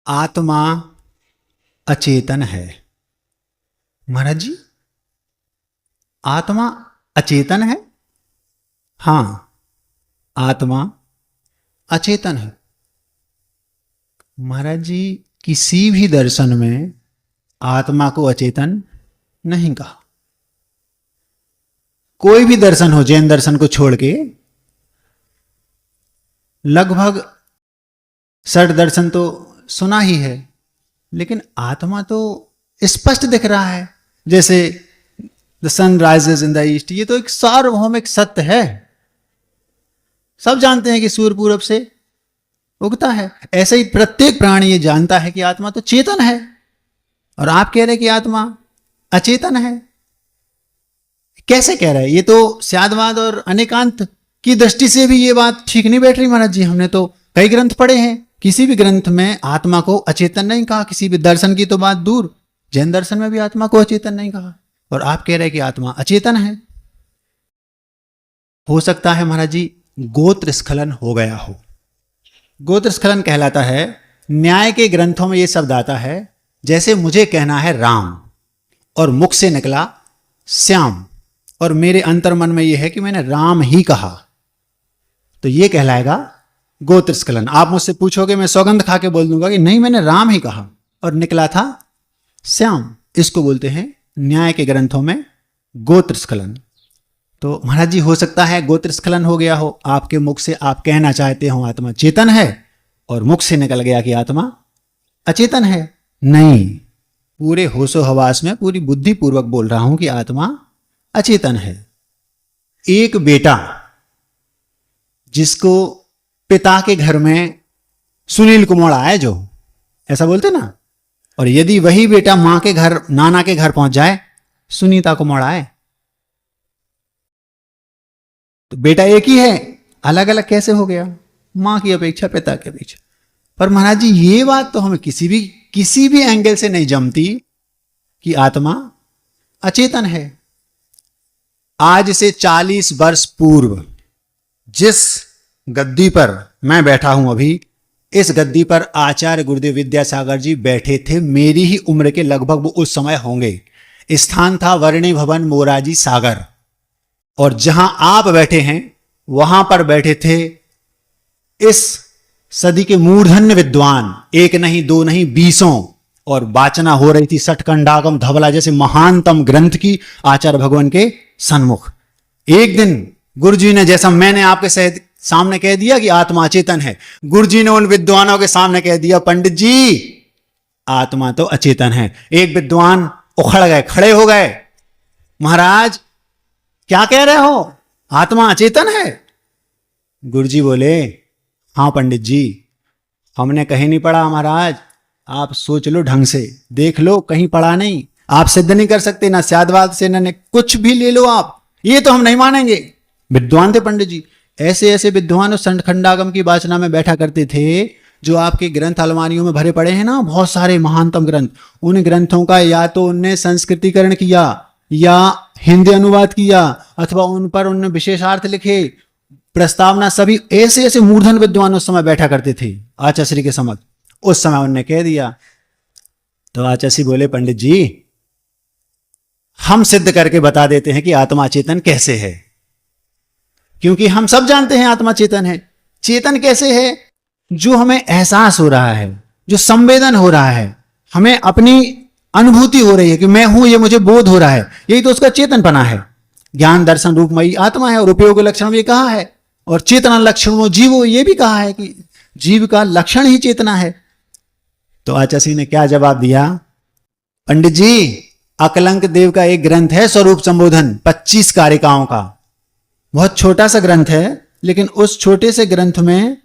आत्मा अचेतन है। महाराज जी, आत्मा अचेतन है? हां, आत्मा अचेतन है। महाराज जी, किसी भी दर्शन में आत्मा को अचेतन नहीं कहा। कोई भी दर्शन हो, जैन दर्शन को छोड़ के लगभग 60 दर्शन तो सुना ही है, लेकिन आत्मा तो स्पष्ट दिख रहा है। जैसे the sun rises in the east, ये तो एक सार्वभौमिक सत्य है। सब जानते हैं कि सूर्य पूरब से उगता है। ऐसे ही प्रत्येक प्राणी ये जानता है कि आत्मा तो चेतन है, और आप कह रहे हैं कि आत्मा अचेतन है। कैसे कह रहे हैं? ये तो स्यादवाद और अनेकांत की दृष्टि से भी ये बात ठीक नहीं बैठ रही। महाराज जी, हमने तो कई ग्रंथ पढ़े हैं, किसी भी ग्रंथ में आत्मा को अचेतन नहीं कहा। किसी भी दर्शन की तो बात दूर, जैन दर्शन में भी आत्मा को अचेतन नहीं कहा, और आप कह रहे हैं कि आत्मा अचेतन है। हो सकता है महाराज जी गोत्र स्खलन हो गया हो। गोत्र स्खलन कहलाता है, न्याय के ग्रंथों में यह शब्द आता है, जैसे मुझे कहना है राम और मुख से निकला श्याम, और मेरे अंतर्मन में यह है कि मैंने राम ही कहा, तो यह कहलाएगा गोत्र स्खलन। आप मुझसे पूछोगे, मैं सौगंध खा के बोल दूंगा कि नहीं, मैंने राम ही कहा और निकला था श्याम। इसको बोलते हैं न्याय के ग्रंथों में गोत्र स्खलन। तो महाराज जी, हो सकता है गोत्र स्खलन हो गया हो। आपके मुख से आप कहना चाहते हो आत्मा चेतन है, और मुख से निकल गया कि आत्मा अचेतन है। नहीं, पूरे होशो हवास में पूरी बुद्धि पूर्वक बोल रहा हूं कि आत्मा अचेतन है। एक बेटा जिसको पिता के घर में सुनील कुमार आए, जो ऐसा बोलते ना, और यदि वही बेटा मां के घर, नाना के घर पहुंच जाए, सुनीता कुमार आए, तो बेटा एक ही है, अलग अलग कैसे हो गया? मां की अपेक्षा, पिता की अपेक्षा। पर महाराज जी, ये बात तो हमें किसी भी एंगल से नहीं जमती कि आत्मा अचेतन है। आज से 40 वर्ष पूर्व जिस गद्दी पर मैं बैठा हूं अभी, इस गद्दी पर आचार्य गुरुदेव विद्यासागर जी बैठे थे। मेरी ही उम्र के लगभग वो उस समय होंगे। स्थान था वर्णी भवन मोराजी सागर, और जहां आप बैठे हैं वहां पर बैठे थे इस सदी के मूर्धन्य विद्वान, एक नहीं दो नहीं 20, और वाचना हो रही थी षटकंडागम धवला जैसे महानतम ग्रंथ की आचार्य भगवान के सन्मुख। एक दिन गुरुजी ने, जैसा मैंने आपके सामने कह दिया कि आत्मा अचेतन है, गुरुजी ने उन विद्वानों के सामने कह दिया, पंडित जी आत्मा तो अचेतन है। एक विद्वान उखड़ गए, खड़े हो गए, महाराज क्या कह रहे हो, आत्मा अचेतन है? गुरुजी बोले, हां पंडित जी, हमने कहीं नहीं पढ़ा महाराज, आप सोच लो ढंग से, देख लो, कहीं पढ़ा नहीं। आप सिद्ध नहीं कर सकते, ना स्यादवाद से ना कुछ भी ले लो आप, ये तो हम नहीं मानेंगे। विद्वान थे पंडित जी, ऐसे ऐसे विद्वान उस खंडागम की वाचना में बैठा करते थे, जो आपके ग्रंथ अलमारियों में भरे पड़े हैं ना, बहुत सारे महानतम ग्रंथ। उन ग्रंथों का या तो उनने संस्कृतिकरण किया, या हिंदी अनुवाद किया, अथवा उन पर उन्होंने विशेषार्थ लिखे, प्रस्तावना, सभी ऐसे ऐसे मूर्धन विद्वान उस समय बैठा करते थे आचार्य के समक्ष। उस समय उन्होंने कह दिया, तो आचार्य बोले, पंडित जी हम सिद्ध करके बता देते हैं कि आत्मा चेतन कैसे है, क्योंकि हम सब जानते हैं आत्मा चेतन है। चेतन कैसे है? जो हमें एहसास हो रहा है, जो संवेदन हो रहा है, हमें अपनी अनुभूति हो रही है कि मैं हूं, ये मुझे बोध हो रहा है, यही तो उसका चेतनपना है। ज्ञान दर्शन रूपमयी आत्मा है, और उपयोग लक्षण भी कहा है, और चेतना लक्षण जीवो, ये भी कहा है कि जीव का लक्षण ही चेतना है। तो आचार्य ने क्या जवाब दिया? पंडित जी, अकलंक देव का एक ग्रंथ है स्वरूप संबोधन, 25 कारिकाओं का, बहुत छोटा सा ग्रंथ है, लेकिन उस छोटे से ग्रंथ में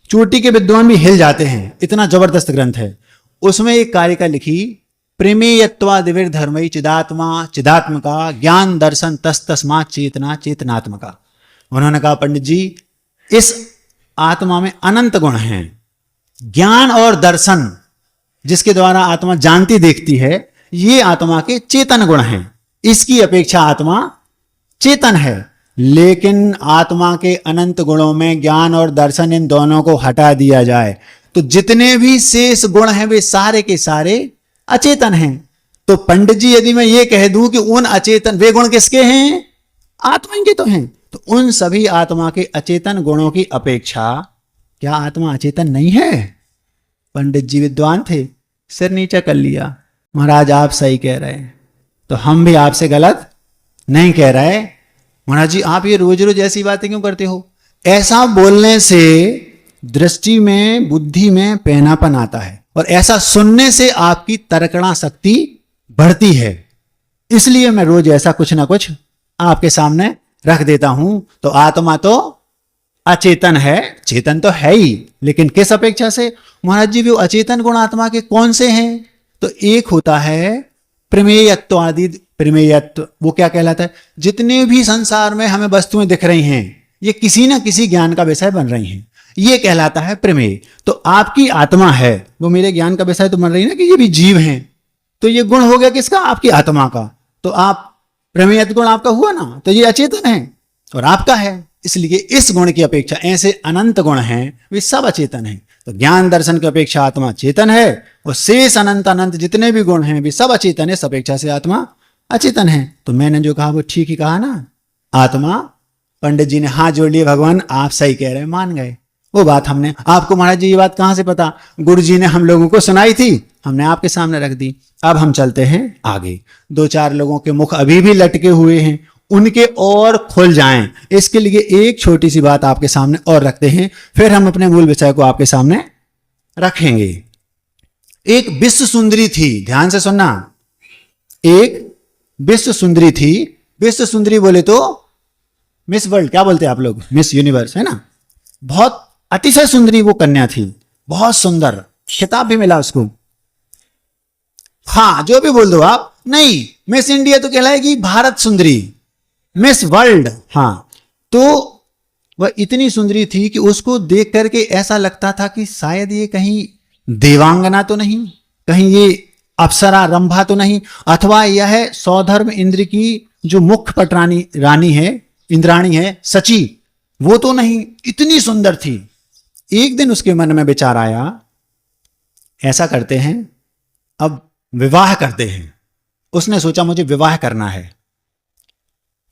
चोटी के विद्वान भी हिल जाते हैं, इतना जबरदस्त ग्रंथ है। उसमें एक कारिका लिखी, प्रेमेयत्वादिविर धर्मई चिदात्मा चिदात्मका ज्ञान दर्शन तस्तस्मा चेतना चेतनात्मका। उन्होंने कहा, पंडित जी इस आत्मा में अनंत गुण हैं। ज्ञान और दर्शन जिसके द्वारा आत्मा जानती देखती है, ये आत्मा के चेतन गुण हैं। इसकी अपेक्षा आत्मा चेतन है, लेकिन आत्मा के अनंत गुणों में ज्ञान और दर्शन, इन दोनों को हटा दिया जाए तो जितने भी शेष गुण हैं वे सारे के सारे अचेतन हैं। तो पंडित जी यदि मैं ये कह दूं कि उन अचेतन वे गुण किसके हैं, आत्मा के तो हैं, तो उन सभी आत्मा के अचेतन गुणों की अपेक्षा क्या आत्मा अचेतन नहीं है? पंडित जी विद्वान थे, सिर नीचा कर लिया, महाराज आप सही कह रहे हैं, तो हम भी आपसे गलत नहीं कह रहे। महाराज जी आप ये रोज रोज ऐसी बातें क्यों करते हो? ऐसा बोलने से दृष्टि में, बुद्धि में पैनापन आता है, और ऐसा सुनने से आपकी तर्कणा शक्ति बढ़ती है। इसलिए मैं रोज ऐसा कुछ ना कुछ आपके सामने रख देता हूं। तो आत्मा तो अचेतन है, चेतन तो है ही, लेकिन किस अपेक्षा से? महाराज जी वो अचेतन गुण आत्मा के कौन से हैं? तो एक होता है प्रमेयत्व आदि। प्रमेयत्व वो क्या कहलाता है? जितने भी संसार में हमें वस्तुएं दिख रही हैं ये किसी ना किसी ज्ञान का विषय बन रही हैं, ये कहलाता है प्रमेय। तो आपकी आत्मा है वो मेरे ज्ञान का विषय तो बन रही है ना कि ये भी जीव हैं, तो ये गुण हो गया किसका? आपकी आत्मा का। तो आप प्रमेयत्व गुण आपका हुआ ना, तो ये अचेतन है और आपका है। इसलिए इस गुण की अपेक्षा ऐसे अनंत गुण हैं वे सब अचेतन हैं। तो ज्ञान दर्शन की अपेक्षा आत्मा चेतन है, और शेष अनंत अनंत जितने भी गुण हैं वे सब अचेतन है, इस अपेक्षा से आत्मा अचेतन है। तो मैंने जो कहा वो ठीक ही कहा ना। आत्मा, पंडित जी ने हाथ जोड़ लिए, भगवान आप सही कह रहे हैं, मान गए। वो बात हमने आपको, महाराज जी ये बात कहां से पता? गुरु जी ने हम लोगों को सुनाई थी, हमने आपके सामने रख दी। अब हम चलते हैं आगे। 2-4 लोगों के मुख अभी भी लटके हुए हैं, उनके और खुल जाएं, इसके लिए एक छोटी सी बात आपके सामने और रखते हैं, फिर हम अपने मूल विषय को आपके सामने रखेंगे। एक विश्व सुंदरी थी, ध्यान से सुनना। एक विश्व सुंदरी थी। विश्व सुंदरी बोले तो मिस वर्ल्ड, क्या बोलते हैं आप लोग? मिस यूनिवर्स, है ना? बहुत अतिशय सुंदरी वो कन्या थी, बहुत सुंदर, खिताब भी मिला उसको। हाँ जो भी बोल दो आप, नहीं मिस इंडिया तो कहलाएगी भारत सुंदरी, मिस वर्ल्ड। हाँ तो वह इतनी सुंदरी थी कि उसको देख करके ऐसा लगता था कि शायद ये कहीं देवांगना तो नहीं, कहीं ये अप्सरा रंभा तो नहीं, अथवा यह सौधर्म इंद्र की जो मुख्य पटरानी रानी है, इंद्राणी है, सची, वो तो नहीं। इतनी सुंदर थी। एक दिन उसके मन में विचार आया, ऐसा करते हैं अब विवाह करते हैं। उसने सोचा मुझे विवाह करना है।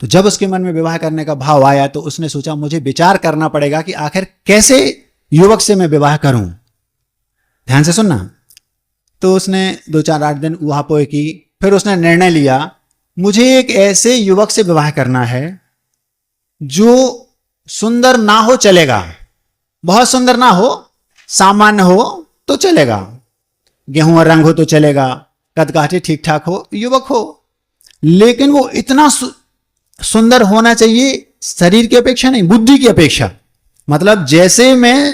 तो जब उसके मन में विवाह करने का भाव आया तो उसने सोचा मुझे विचार करना पड़ेगा कि आखिर कैसे युवक से मैं विवाह करूं। ध्यान से सुनना। तो उसने 2-4-8 दिन उहापोह की, फिर उसने निर्णय लिया मुझे एक ऐसे युवक से विवाह करना है जो सुंदर ना हो चलेगा, बहुत सुंदर ना हो, सामान्य हो तो चलेगा, गेहूं और रंग हो तो चलेगा, कद काठी ठीक ठाक हो, युवक हो, लेकिन वो इतना सुंदर होना चाहिए शरीर की अपेक्षा नहीं, बुद्धि की अपेक्षा। मतलब जैसे मैं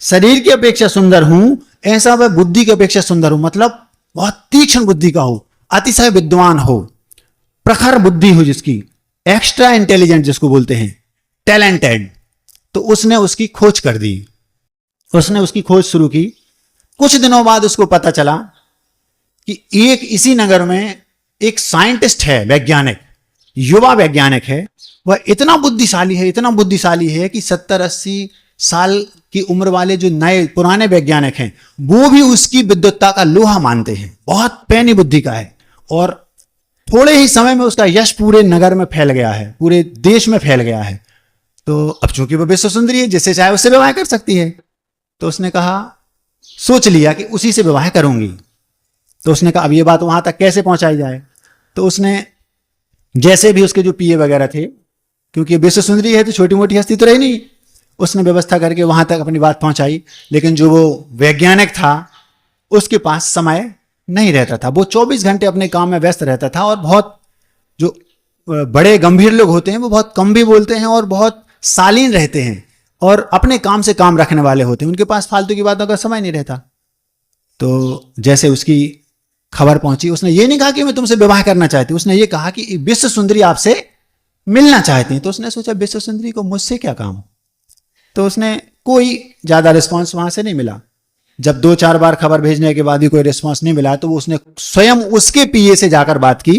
शरीर की अपेक्षा सुंदर हूं ऐसा वह बुद्धि की अपेक्षा सुंदर हो। मतलब बहुत तीक्ष्ण बुद्धि का हो, अतिशय विद्वान हो, प्रखर बुद्धि हो जिसकी, एक्स्ट्रा इंटेलिजेंट जिसको बोलते हैं, टैलेंटेड। तो उसने उसकी खोज कर दी, उसने उसकी खोज शुरू की। कुछ दिनों बाद उसको पता चला कि एक इसी नगर में एक साइंटिस्ट है, वैज्ञानिक, युवा वैज्ञानिक है। वह इतना बुद्धिशाली है, इतना बुद्धिशाली है कि 70-80 साल की उम्र वाले जो नए पुराने वैज्ञानिक हैं वो भी उसकी विद्वत्ता का लोहा मानते हैं। बहुत पैनी बुद्धि का है और थोड़े ही समय में उसका यश पूरे नगर में फैल गया है, पूरे देश में फैल गया है। तो अब चूंकि वह विश्व सुंदरी है, जिससे चाहे उससे विवाह कर सकती है, तो उसने कहा, सोच लिया कि उसी से विवाह करूंगी। तो उसने कहा अब ये बात वहां तक कैसे पहुंचाई जाए। तो उसने जैसे भी उसके जो पीए वगैरह थे, क्योंकि विश्व सुंदरी है तो छोटी मोटी हस्ती तो रही नहीं, उसने व्यवस्था करके वहां तक अपनी बात पहुंचाई। लेकिन जो वो वैज्ञानिक था उसके पास समय नहीं रहता था, वो 24 घंटे अपने काम में व्यस्त रहता था। और बहुत जो बड़े गंभीर लोग होते हैं वो बहुत कम भी बोलते हैं और बहुत शालीन रहते हैं और अपने काम से काम रखने वाले होते हैं, उनके पास फालतू की बातों का समय नहीं रहता। तो जैसे उसकी खबर पहुंची, उसने ये नहीं कहा कि मैं तुमसे विवाह करना चाहती हूं, उसने ये कहा कि विश्व सुंदरी आपसे मिलना चाहती है। तो उसने सोचा विश्व सुंदरी को मुझसे क्या काम। तो उसने कोई ज्यादा रिस्पांस वहां से नहीं मिला। जब 2-4 बार खबर भेजने के बाद भी कोई रिस्पांस नहीं मिला तो वो उसने स्वयं उसके पीए से जाकर बात की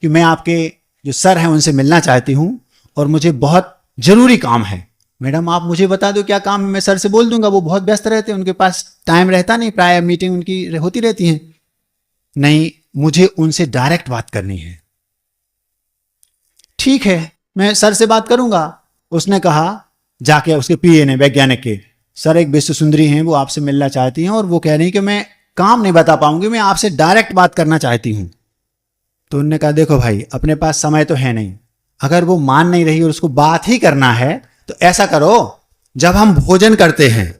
कि मैं आपके जो सर हैं उनसे मिलना चाहती हूं और मुझे बहुत जरूरी काम है। मैडम आप मुझे बता दो क्या काम है, मैं सर से बोल दूंगा, वो बहुत व्यस्त रहते हैं, उनके पास टाइम रहता नहीं, प्राय मीटिंग उनकी होती रहती है। नहीं, मुझे उनसे डायरेक्ट बात करनी है। ठीक है, मैं सर से बात करूंगा। उसने कहा जाके उसके पीए ने, वैज्ञानिक के, सर एक विश्व सुंदरी हैं, वो आपसे मिलना चाहती हैं और वो कह रही हैं कि मैं काम नहीं बता पाऊंगी, मैं आपसे डायरेक्ट बात करना चाहती हूं। तो उन्होंने कहा देखो भाई, अपने पास समय तो है नहीं, अगर वो मान नहीं रही और उसको बात ही करना है तो ऐसा करो, जब हम भोजन करते हैं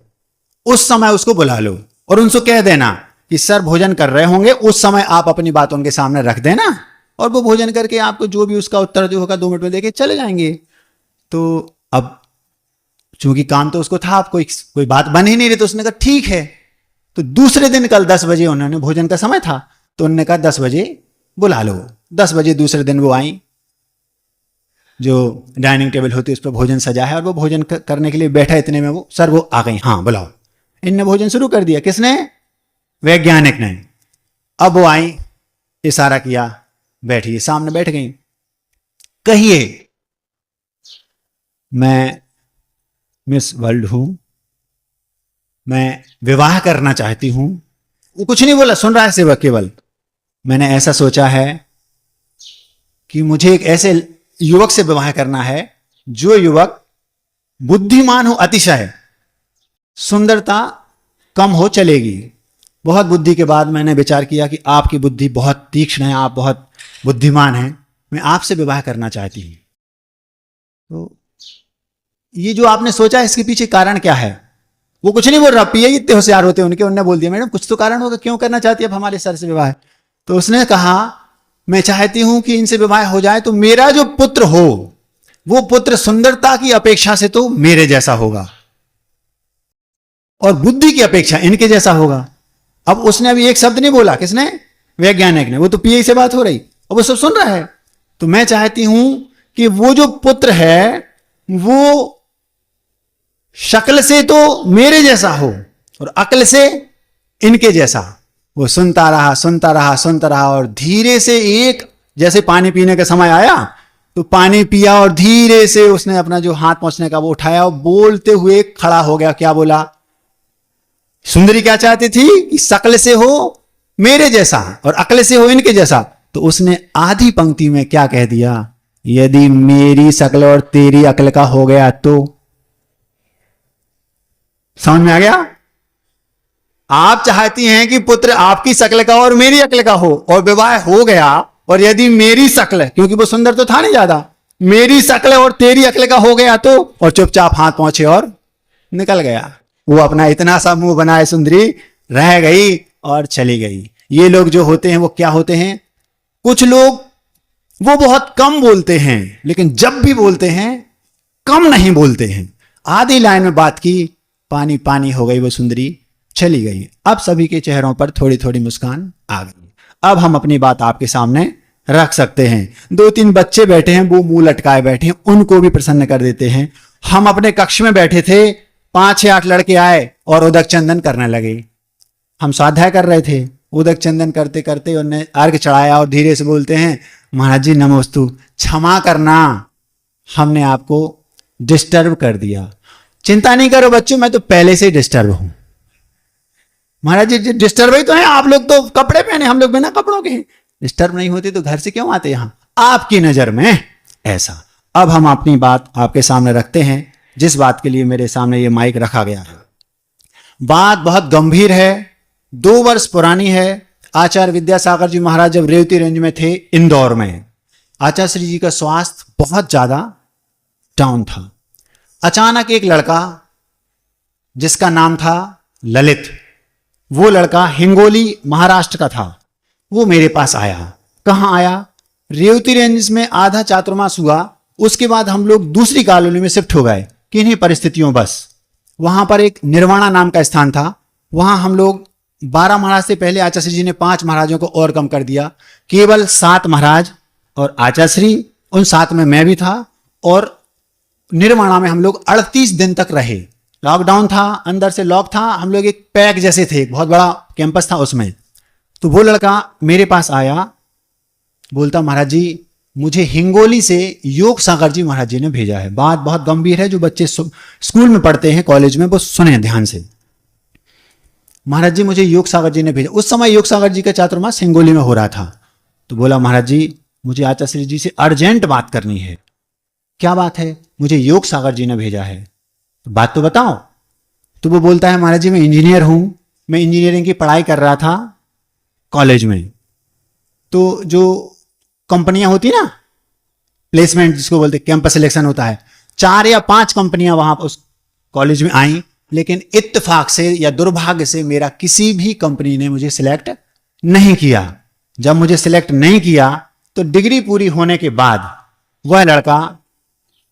उस समय उसको बुला लो और उनसे कह देना कि सर भोजन कर रहे होंगे, उस समय आप अपनी बात उनके सामने रख देना और वो भोजन करके आपको जो भी उसका उत्तर जो होगा 2 मिनट में देके चले जाएंगे। तो अब चूंकि काम तो उसको था, आप कोई बात बन ही नहीं रही, तो उसने कहा ठीक है। तो दूसरे दिन कल 10 बजे, उन्होंने भोजन का समय था तो उन्होंने कहा 10 बजे बुला लो। 10 बजे दूसरे दिन वो आई, जो डाइनिंग टेबल होती है उस पर भोजन सजा है और वो भोजन करने के लिए बैठा, इतने में वो सर वो आ गई, हाँ बुलाओ। इनने भोजन शुरू कर दिया। किसने? वैज्ञानिक ने। अब वो आई, इशारा किया, बैठिए, सामने बैठ गई। कहिए। मैं मिस वर्ल्ड हूं, मैं विवाह करना चाहती हूं। वो कुछ नहीं बोला, सुन रहा है सेवक केवल। मैंने ऐसा सोचा है कि मुझे एक ऐसे युवक से विवाह करना है जो युवक बुद्धिमान हो अतिशय, सुंदरता कम हो चलेगी। बहुत बुद्धि के बाद मैंने विचार किया कि आपकी बुद्धि बहुत तीक्ष्ण है, आप बहुत बुद्धिमान हैं, मैं आपसे विवाह करना चाहती हूं। तो ये जो आपने सोचा है, इसके पीछे कारण क्या है? वो कुछ नहीं बोल रहा, पीए इतने होशियार होते उनके, उन्होंने बोल दिया मैडम कुछ तो कारण होगा, क्यों करना चाहती है अब हमारे सर से विवाह? तो उसने कहा मैं चाहती हूं कि इनसे विवाह हो जाए तो मेरा जो पुत्र हो वो पुत्र सुंदरता की अपेक्षा से तो मेरे जैसा होगा और बुद्धि की अपेक्षा इनके जैसा होगा। अब उसने अभी एक शब्द नहीं बोला। किसने? वैज्ञानिक ने। वो तो पीए से बात हो रही और वो सब सुन रहा है। तो मैं चाहती हूं कि वो जो पुत्र है वो शक्ल से तो मेरे जैसा हो और अक्ल से इनके जैसा। वो सुनता रहा, सुनता रहा, सुनता रहा और धीरे से एक, जैसे पानी पीने का समय आया तो पानी पिया और धीरे से उसने अपना जो हाथ पहुंचने का वो उठाया और बोलते हुए खड़ा हो गया। क्या बोला? सुंदरी क्या चाहती थी कि शक्ल से हो मेरे जैसा और अक्ल से हो इनके जैसा। तो उसने आधी पंक्ति में क्या कह दिया? यदि मेरी शक्ल और तेरी अक्ल का हो गया तो। समझ में आ गया? आप चाहती हैं कि पुत्र आपकी शक्ल का और मेरी अक्ल का हो और विवाह हो गया, और यदि मेरी शक्ल, क्योंकि वो सुंदर तो था नहीं ज्यादा, मेरी शक्ल और तेरी अक्ल का हो गया तो, और चुपचाप हाथ पहुंचे और निकल गया। वो अपना इतना सा मुंह बनाए सुंदरी रह गई और चली गई। ये लोग जो होते हैं वो क्या होते हैं? कुछ लोग वो बहुत कम बोलते हैं, लेकिन जब भी बोलते हैं कम नहीं बोलते हैं। आधी लाइन में बात की, पानी पानी हो गई, वो सुंदरी चली गई। अब सभी के चेहरों पर थोड़ी थोड़ी मुस्कान आ गई। अब हम अपनी बात आपके सामने रख सकते हैं। 2-3 बच्चे बैठे हैं, वो मुंह लटकाए बैठे हैं, उनको भी प्रसन्न कर देते हैं। हम अपने कक्ष में बैठे थे, 5-6-8 लड़के आए और उदक चंदन करने लगे। हम स्वाध्याय कर रहे थे, उदक चंदन करते करते उन्हें अर्घ चढ़ाया और धीरे से बोलते हैं, महाराज जी नमोस्तु, क्षमा करना, हमने आपको डिस्टर्ब कर दिया। चिंता नहीं करो बच्चों, मैं तो पहले से ही डिस्टर्ब हूं। महाराज जी डिस्टर्ब ही तो है, आप लोग तो कपड़े पहने, हम लोग बिना कपड़ों के हैं। डिस्टर्ब नहीं होती तो घर से क्यों आते यहां? आपकी नजर में ऐसा। अब हम अपनी बात आपके सामने रखते हैं, जिस बात के लिए मेरे सामने ये माइक रखा गया है। बात बहुत गंभीर है, 2 वर्ष पुरानी है। आचार्य विद्यासागर जी महाराज जब रेवती रेंज में थे इंदौर में, आचार्य श्री जी का स्वास्थ्य बहुत ज्यादा डाउन था। अचानक एक लड़का जिसका नाम था ललित, वो लड़का हिंगोली महाराष्ट्र का था, वो मेरे पास आया। कहाँ आया? रेवती रेंज में आधा चातुर्मास हुआ, उसके बाद हम लोग दूसरी कॉलोनी में शिफ्ट हो गए किन्हीं परिस्थितियों बस। वहां पर एक निर्वाणा नाम का स्थान था, वहां हम लोग 12 महाराज से पहले आचार्य श्री जी ने 5 महाराजों को और कम कर दिया, केवल 7 महाराज और आचार्य श्री, उन 7 में मैं भी था। और निर्वाणा में हम लोग 38 दिन तक रहे। लॉकडाउन था, अंदर से लॉक था, हम लोग एक पैक जैसे थे, बहुत बड़ा कैंपस था उसमें। तो वो लड़का मेरे पास आया, बोलता महाराज जी मुझे हिंगोली से योग सागर जी महाराज जी ने भेजा है। बात बहुत गंभीर है, जो बच्चे स्कूल में पढ़ते हैं, कॉलेज में, वो सुने ध्यान से। महाराज जी मुझे योग सागर जी ने भेजा। उस समय योग सागर जी का चातुर्मास हिंगोली में हो रहा था। तो बोला महाराज जी मुझे आचार्य जी से अर्जेंट बात करनी है। क्या बात है? मुझे योग सागर जी ने भेजा है। तो बात तो बताओ। तो वो बोलता है महाराज जी मैं इंजीनियर हूं, मैं इंजीनियरिंग की पढ़ाई कर रहा था कॉलेज में। तो जो कंपनियां होती ना, प्लेसमेंट जिसको बोलते, कैंपस सिलेक्शन होता है, 4 या 5 कंपनियां वहां उस कॉलेज में आई, लेकिन इत्तेफाक से या दुर्भाग्य से मेरा किसी भी कंपनी ने मुझे सिलेक्ट नहीं किया। जब मुझे सिलेक्ट नहीं किया तो डिग्री पूरी होने के बाद वह लड़का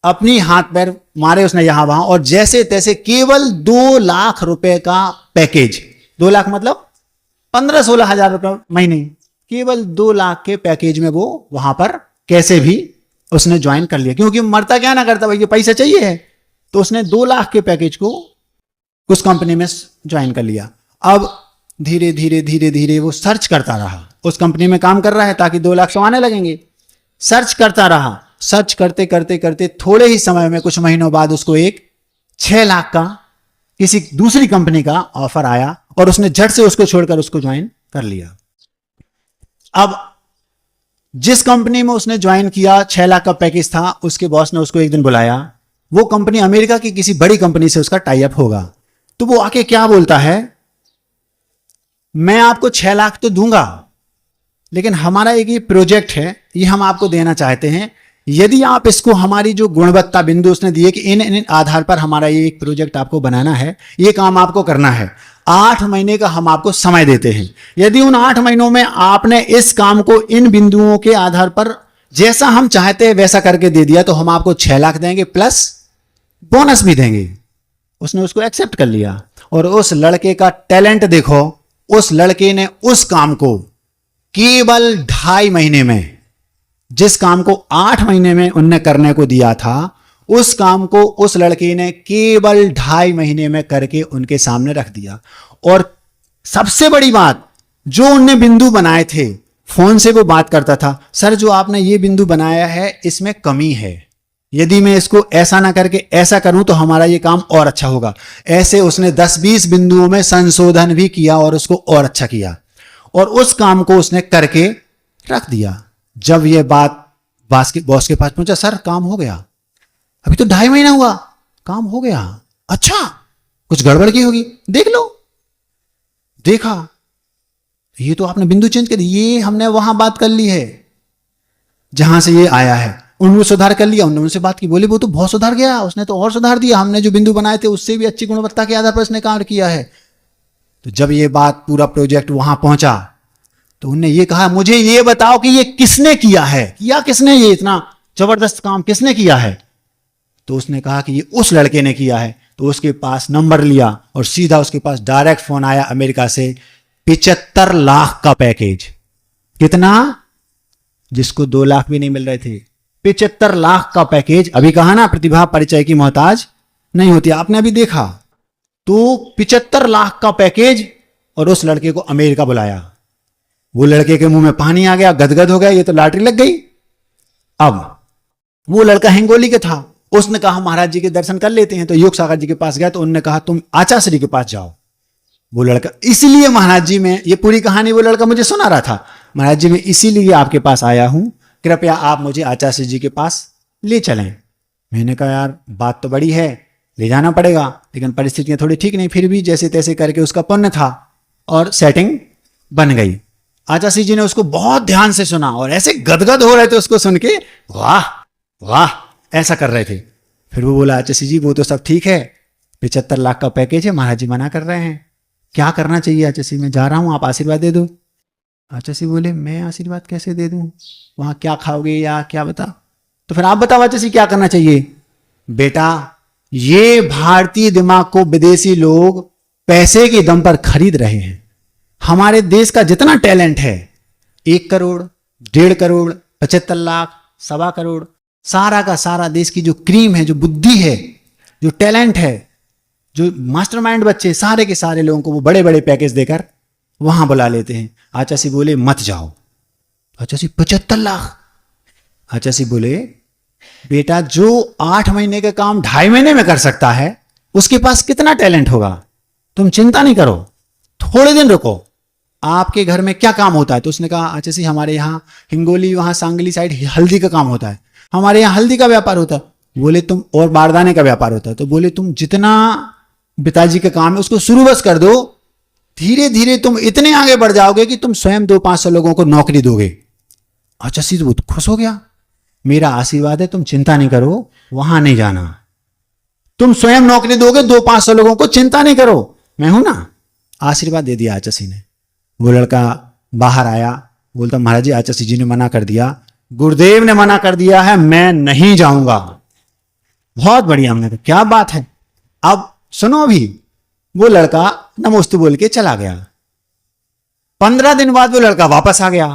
अपनी हाथ पैर मारे उसने यहां वहां, और जैसे तैसे केवल 2 लाख रुपए का पैकेज, 2 लाख मतलब 15-16 हजार रुपए महीने, केवल 2 लाख के पैकेज में वो वहां पर कैसे भी उसने ज्वाइन कर लिया। क्योंकि मरता क्या ना करता भाई, पैसा चाहिए है। तो उसने 2 लाख के पैकेज को उस कंपनी में ज्वाइन कर लिया। अब धीरे धीरे धीरे धीरे वो सर्च करता रहा, उस कंपनी में काम कर रहा है ताकि 2 लाख आने लगेंगे। सर्च करता रहा, सर्च करते करते करते थोड़े ही समय में, कुछ महीनों बाद उसको एक 6 लाख का किसी दूसरी कंपनी का ऑफर आया, और उसने झट से उसको छोड़कर उसको ज्वाइन कर लिया। अब जिस कंपनी में उसने ज्वाइन किया, 6 लाख का पैकेज था, उसके बॉस ने उसको एक दिन बुलाया। वो कंपनी अमेरिका की किसी बड़ी कंपनी से उसका टाई अप होगा। तो वो आके क्या बोलता है, मैं आपको 6 लाख तो दूंगा, लेकिन हमारा एक ये प्रोजेक्ट है, ये हम आपको देना चाहते हैं। यदि आप इसको, हमारी जो गुणवत्ता बिंदु उसने दिए कि इन आधार पर हमारा ये एक प्रोजेक्ट आपको बनाना है, ये काम आपको करना है, 8 महीने का हम आपको समय देते हैं। यदि उन 8 महीनों में आपने इस काम को इन बिंदुओं के आधार पर जैसा हम चाहते हैं वैसा करके दे दिया, तो हम आपको 6 लाख देंगे प्लस बोनस भी देंगे। उसने उसको एक्सेप्ट कर लिया। और उस लड़के का टैलेंट देखो, उस लड़के ने उस काम को केवल 2.5 महीने में, जिस काम को 8 महीने में उनने करने को दिया था, उस काम को उस लड़के ने केवल 2.5 महीने में करके उनके सामने रख दिया। और सबसे बड़ी बात, जो उनने बिंदु बनाए थे, फोन से वो बात करता था, सर जो आपने ये बिंदु बनाया है इसमें कमी है, यदि मैं इसको ऐसा ना करके ऐसा करूं तो हमारा ये काम और अच्छा होगा। ऐसे उसने 10-20 बिंदुओं में संशोधन भी किया और उसको और अच्छा किया, और उस काम को उसने करके रख दिया। जब ये बात बॉस के पास पहुंचा, सर काम हो गया, अभी तो 2.5 महीना हुआ, काम हो गया। अच्छा, कुछ गड़बड़ की होगी, देख लो। देखा, ये तो आपने बिंदु चेंज कर दी, ये हमने वहां बात कर ली है जहां से ये आया है, उन्होंने सुधार कर लिया। उन्होंने उनसे बात की, बोले वो तो बहुत सुधार गया, उसने तो और सुधार दिया, हमने जो बिंदु बनाए थे उससे भी अच्छी गुणवत्ता के आधार पर उसने काम किया है। तो जब ये बात, पूरा प्रोजेक्ट वहां पहुंचा, तो उन्होंने ये कहा, मुझे ये बताओ कि ये किसने किया है, किया किसने, ये इतना जबरदस्त काम किसने किया है? तो उसने कहा कि ये उस लड़के ने किया है। तो उसके पास नंबर लिया और सीधा उसके पास डायरेक्ट फोन आया अमेरिका से, 75 लाख का पैकेज। कितना? जिसको 2 लाख भी नहीं मिल रहे थे, 75 लाख का पैकेज। अभी कहा ना, प्रतिभा परिचय की मोहताज नहीं होती, आपने अभी देखा। तो 75 लाख का पैकेज, और उस लड़के को अमेरिका बुलाया। वो लड़के के मुंह में पानी आ गया, गदगद हो गया, ये तो लॉटरी लग गई। अब वो लड़का हिंगोली के था, उसने कहा महाराज जी के दर्शन कर लेते हैं। तो योग सागर जी के पास गया, तो उन्होंने कहा तुम आचार्य के पास जाओ। वो लड़का, इसीलिए महाराज जी, में ये पूरी कहानी वो लड़का मुझे सुना रहा था, महाराज जी मैं इसीलिए आपके पास आया हूं, कृपया आप मुझे आचार्य जी के पास ले चलें। मैंने कहा यार बात तो बड़ी है, ले जाना पड़ेगा, लेकिन परिस्थितियां थोड़ी ठीक नहीं, फिर भी जैसे तैसे करके उसका पुण्य था और सेटिंग बन गई। आचार्य जी ने उसको बहुत ध्यान से सुना और ऐसे गदगद हो रहे थे उसको सुन के, वाह वाह ऐसा कर रहे थे। फिर वो बोला, आचार्य जी वो तो सब ठीक है, 75 लाख का पैकेज है, महाराज जी मना कर रहे हैं, क्या करना चाहिए आचार्य जी? मैं जा रहा हूं, आप आशीर्वाद दे दो। आचार्य जी बोले, मैं आशीर्वाद कैसे दे दूं, वहां क्या खाओगे या क्या बता? तो फिर आप बताओ आचार्य जी क्या करना चाहिए? बेटा, ये भारतीय दिमाग को विदेशी लोग पैसे के दम पर खरीद रहे हैं। हमारे देश का जितना टैलेंट है, 1 करोड़, 1.5 करोड़, 75 लाख, 1.25 करोड़, सारा का सारा देश की जो क्रीम है, जो बुद्धि है, जो टैलेंट है, जो मास्टरमाइंड बच्चे, सारे के सारे लोगों को वो बड़े बड़े पैकेज देकर वहां बुला लेते हैं। आचार्य बोले मत जाओ। आचार्य 75 लाख, आचार्य बोले बेटा जो 8 महीने का काम 2.5 महीने में कर सकता है उसके पास कितना टैलेंट होगा, तुम चिंता नहीं करो, थोड़े दिन रुको। आपके घर में क्या काम होता है? तो उसने कहा आचार्य हमारे यहाँ हिंगोली, वहां सांगली साइड हल्दी का काम होता है, हमारे यहाँ हल्दी का व्यापार होता है। बोले तुम, और बारदाने का व्यापार होता है। तो बोले तुम जितना पिताजी का काम है उसको शुरू बस कर दो, धीरे धीरे तुम इतने आगे बढ़ जाओगे कि तुम स्वयं 200-500 लोगों को नौकरी दोगे। आचार्य तो बहुत खुश हो गया, मेरा आशीर्वाद है, तुम चिंता नहीं करो, वहां नहीं जाना, तुम स्वयं नौकरी दोगे 200-500 लोगों को, चिंता नहीं करो, मैं हूं ना। आशीर्वाद दे दिया आचार्य ने। वो लड़का बाहर आया, बोलता महाराज जी आचार्य जी ने मना कर दिया, गुरुदेव ने मना कर दिया है, मैं नहीं जाऊंगा। बहुत बढ़िया। हमने कहा क्या बात है, अब सुनो। अभी वो लड़का नमोस्तु बोल के चला गया। 15 दिन बाद वो लड़का वापस आ गया।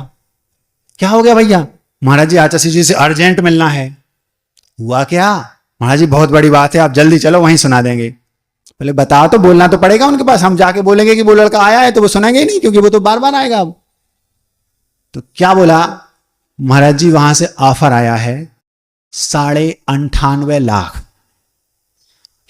क्या हो गया भैया? महाराज जी आचार्य जी से अर्जेंट मिलना है। हुआ क्या? महाराज जी बहुत बड़ी बात है, आप जल्दी चलो, वहीं सुना देंगे। बोले बताओ, तो बोलना तो पड़ेगा उनके पास, हम जाके बोलेंगे कि वो लड़का आया है तो वो सुनेंगे ही नहीं, क्योंकि वो तो बार बार आएगा अब। तो क्या बोला? महाराज जी वहां से ऑफर आया है 98.5 लाख।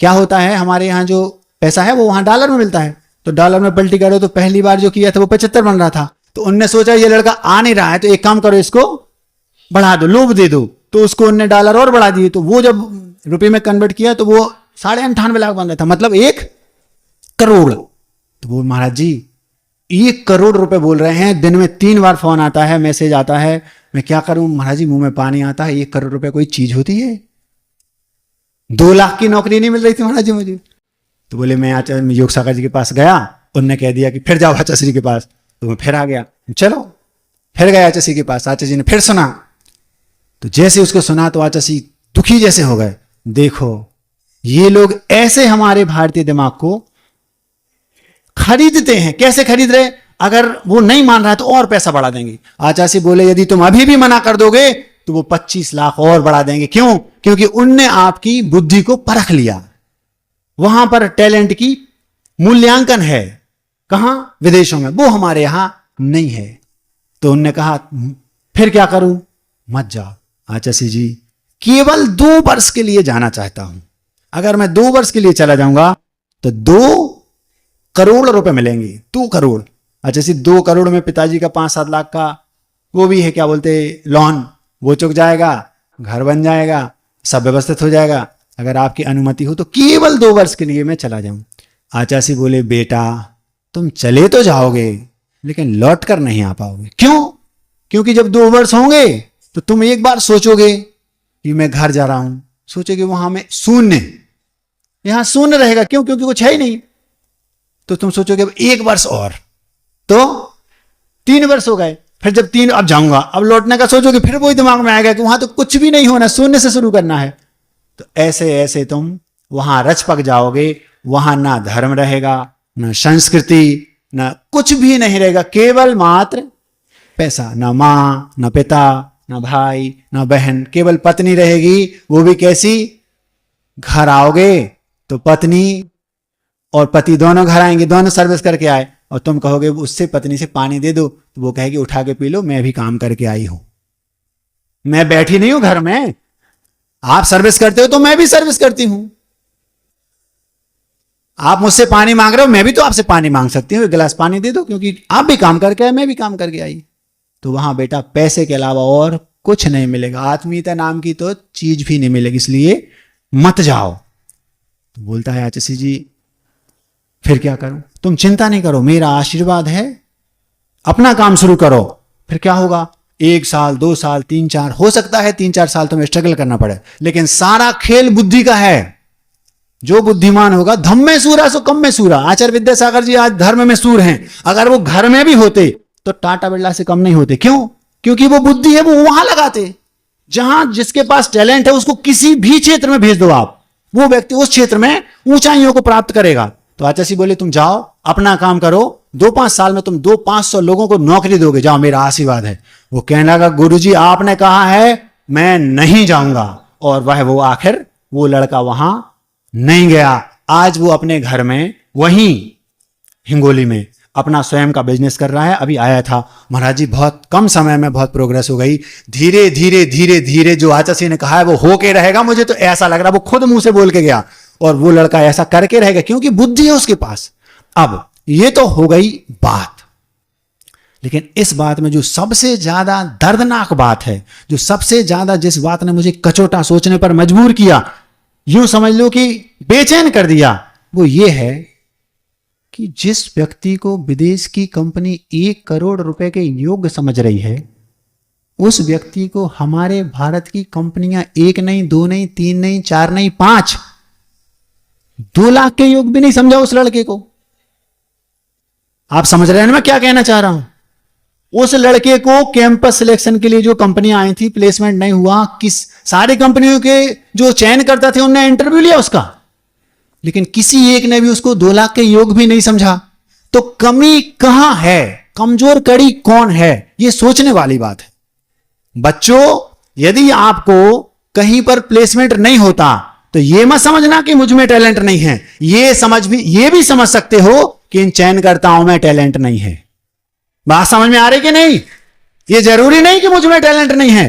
क्या होता है हमारे यहां जो पैसा है वो वहां डॉलर में मिलता है, तो डॉलर में पलटी करो तो पहली बार जो किया था वो 75 बन रहा था। तो उनने सोचा ये लड़का आ नहीं रहा है तो एक काम करो, इसको बढ़ा दो, लोभ दे दो। तो उसको उनने डॉलर और बढ़ा दिए, तो वो जब रुपए में कन्वर्ट किया तो वो 98.5 लाख बन रहा था, मतलब 1 करोड़। तो वो महाराज जी 1 करोड़ रुपए बोल रहे हैं, दिन में 3 बार फोन आता है, मैसेज आता है, मैं क्या करूं महाराज जी, मुंह में पानी आता है। 1 करोड़ रुपए कोई चीज होती है? 2 लाख की नौकरी नहीं मिल रही थी महाराज जी मुझे। तो बोले मैं आचार्य योग सागर जी के पास गया, उनने कह दिया कि फिर जाओ आचार्य जी के पास। तो मैं फिर आ गया, चलो फिर गया आचार्य जी के पास। आचार्य जी ने फिर सुना, तो जैसे उसको सुना तो आचार्य जी दुखी जैसे हो गए। देखो ये लोग ऐसे हमारे भारतीय दिमाग को खरीदते हैं। कैसे खरीद रहे? अगर वो नहीं मान रहा है तो और पैसा बढ़ा देंगे। आचार्य बोले यदि तुम अभी भी मना कर दोगे तो वो 25 लाख और बढ़ा देंगे। क्यों? क्योंकि उनने आपकी बुद्धि को परख लिया। वहां पर टैलेंट की मूल्यांकन है, कहां? विदेशों में, वो हमारे यहां नहीं है। तो उनने कहा फिर क्या करूं? मत जाओ। आचार्य जी केवल 2 वर्ष के लिए जाना चाहता हूं, अगर मैं 2 वर्ष के लिए चला जाऊंगा तो 2 करोड़ रुपए मिलेंगे। 2 करोड़। अच्छा सी 2 करोड़ में पिताजी का 5-7 लाख का वो भी है, क्या बोलते, लोन, वो चुक जाएगा, घर बन जाएगा, सब व्यवस्थित हो जाएगा। अगर आपकी अनुमति हो तो केवल 2 वर्ष के लिए मैं चला जाऊं। आचार्य बोले बेटा तुम चले तो जाओगे लेकिन लौट कर नहीं आ पाओगे। क्यों? क्योंकि जब 2 वर्ष होंगे तो तुम एक बार सोचोगे कि मैं घर जा रहा हूं, सोचोगे वहां में शून्य, यहां शून्य रहेगा। क्यों? क्योंकि कुछ है ही नहीं। तो तुम सोचोगे अब 1 वर्ष और, तो 3 वर्ष हो गए। फिर जब 3, अब जाऊंगा, अब लौटने का सोचोगे, फिर वही दिमाग में आएगा कि वहां तो कुछ भी नहीं होना, शून्य से शुरू करना है। तो ऐसे ऐसे तुम वहां रच पक जाओगे। वहां ना धर्म रहेगा, ना संस्कृति, ना कुछ भी नहीं रहेगा, केवल मात्र पैसा। ना मां, ना पिता, ना भाई, ना बहन, केवल पत्नी रहेगी। वो भी कैसी? घर आओगे तो पत्नी और पति दोनों घर आएंगे, दोनों सर्विस करके आए, और तुम कहोगे उससे पत्नी से पानी दे दो, तो वो कहेगी उठा के पी लो, मैं भी काम करके आई हूं, मैं बैठी नहीं हूं घर में। आप सर्विस करते हो तो मैं भी सर्विस करती हूं। आप मुझसे पानी मांग रहे हो, मैं भी तो आपसे पानी मांग सकती हूं, 1 गिलास पानी दे दो, क्योंकि आप भी काम करके आए, मैं भी काम करके आई। तो वहां बेटा पैसे के अलावा और कुछ नहीं मिलेगा, आत्मीयता नाम की तो चीज भी नहीं मिलेगी, इसलिए मत जाओ। तो बोलता है आचार्य जी फिर क्या करूं? तुम चिंता नहीं करो, मेरा आशीर्वाद है, अपना काम शुरू करो। फिर क्या होगा? 1 साल, 2 साल, 3-4, हो सकता है 3-4 साल तुम्हें स्ट्रगल करना पड़े, लेकिन सारा खेल बुद्धि का है। जो बुद्धिमान होगा, धम में सूरा सो कम में सूरा। आचार्य विद्यासागर जी आज धर्म में सूर हैं, अगर वो घर में भी होते तो टाटा बिरला से कम नहीं होते। क्यों? क्योंकि वो बुद्धि है, वो वहां लगाते। जहां जिसके पास टैलेंट है उसको किसी भी क्षेत्र में भेज दो आप, वो व्यक्ति उस क्षेत्र में ऊंचाइयों को प्राप्त करेगा। तो आचार्य बोले तुम जाओ, अपना काम करो, 2-5 साल में तुम 200-500 लोगों को नौकरी दोगे, जाओ, मेरा आशीर्वाद है। वो कहने लगा गुरुजी आपने कहा है मैं नहीं जाऊंगा, और वो आखिर वो लड़का वहां नहीं गया। आज वो अपने घर में, वहीं हिंगोली में अपना स्वयं का बिजनेस कर रहा है, अभी आया था। महाराज जी बहुत कम समय में बहुत प्रोग्रेस हो गई, धीरे धीरे धीरे धीरे जो आचार्य ने कहा है वो होके रहेगा, मुझे तो ऐसा लग रहा। वो खुद मुंह से बोल के गया और वो लड़का ऐसा करके रहेगा क्योंकि बुद्धि है उसके पास। अब ये तो हो गई बात, लेकिन इस बात में जो सबसे ज्यादा दर्दनाक बात है, जो सबसे ज्यादा जिस बात ने मुझे कचोटा सोचने पर मजबूर किया, यूं समझ लो कि बेचैन कर दिया, वो ये है कि जिस व्यक्ति को विदेश की कंपनी 1 करोड़ रुपए के योग्य समझ रही है, उस व्यक्ति को हमारे भारत की कंपनियां 1 नहीं, 2 नहीं, 3 नहीं, 4 नहीं, 5, 2 लाख के योग्य भी नहीं समझा उस लड़के को। आप समझ रहे हैं ना मैं क्या कहना चाह रहा हूं? उस लड़के को कैंपस सिलेक्शन के लिए जो कंपनियां आई थी, प्लेसमेंट नहीं हुआ, सारी कंपनियों के जो चयन करता थे उन्होंने इंटरव्यू लिया उसका, लेकिन किसी एक ने भी उसको 2 लाख के योग भी नहीं समझा। तो कमी कहां है, कमजोर कड़ी कौन है, यह सोचने वाली बात है। बच्चों, यदि आपको कहीं पर प्लेसमेंट नहीं होता तो यह मत समझना कि मुझ में टैलेंट नहीं है, यह भी समझ सकते हो कि इन चयनकर्ताओं में टैलेंट नहीं है। बात समझ में आ रही कि नहीं? ये जरूरी नहीं कि मुझ में टैलेंट नहीं है।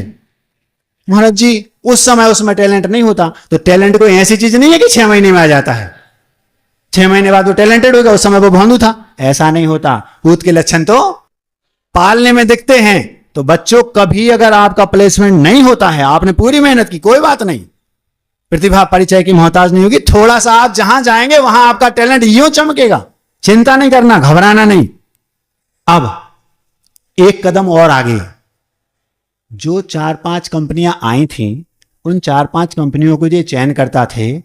महाराज जी उस समय उसमें टैलेंट नहीं होता, तो टैलेंट कोई ऐसी चीज नहीं है कि 6 महीने में आ जाता है, 6 महीने बाद वो टैलेंटेड होगा, उस समय वो भोंदू था, ऐसा नहीं होता। भूत के लक्षण तो पालने में दिखते हैं। तो बच्चों, कभी अगर आपका प्लेसमेंट नहीं होता है, आपने पूरी मेहनत की, कोई बात नहीं, प्रतिभा परिचय की मोहताज नहीं होगी, थोड़ा सा आप जहां जाएंगे वहां आपका टैलेंट यूं चमकेगा, चिंता नहीं करना, घबराना नहीं। अब एक कदम और आगे, जो 4-5 कंपनियां आई थी, उन 4-5 कंपनियों को जो चयन करता थे,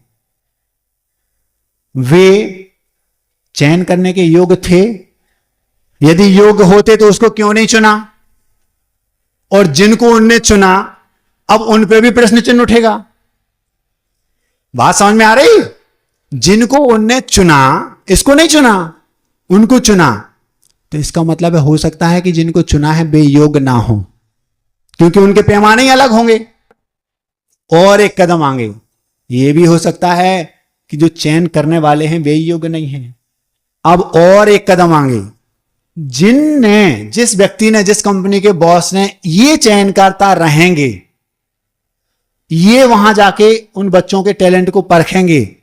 वे चयन करने के योग्य थे? यदि योग्य होते तो उसको क्यों नहीं चुना? और जिनको उनने चुना, अब उन पे भी प्रश्न चिन्ह उठेगा। बात समझ में आ रही? जिनको उनने चुना, इसको नहीं चुना, उनको चुना, तो इसका मतलब है, हो सकता है कि जिनको चुना है वे योग्य ना हो, क्योंकि उनके पैमाने ही अलग होंगे। और एक कदम आगे, यह भी हो सकता है कि जो चयन करने वाले हैं वे योग्य नहीं हैं। अब और एक कदम आगे, जिस व्यक्ति ने, जिस कंपनी के बॉस ने ये चयनकर्ता रहेंगे, ये वहां जाके उन बच्चों के टैलेंट को परखेंगे।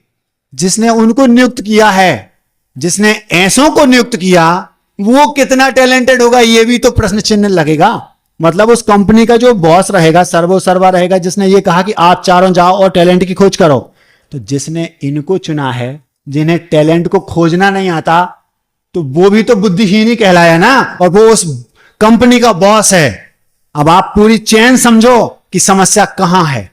जिसने उनको नियुक्त किया है, जिसने ऐसों को नियुक्त किया, वो कितना टैलेंटेड होगा, ये भी तो प्रश्न चिन्ह लगेगा। मतलब उस कंपनी का जो बॉस रहेगा, सर्वा रहेगा, जिसने ये कहा कि आप चारों जाओ और टैलेंट की खोज करो, तो जिसने इनको चुना है, जिन्हें टैलेंट को खोजना नहीं आता, तो वो भी तो बुद्धिहीन ही कहलाया ना, और वो उस कंपनी का बॉस है। अब आप पूरी चेन समझो कि समस्या कहां है।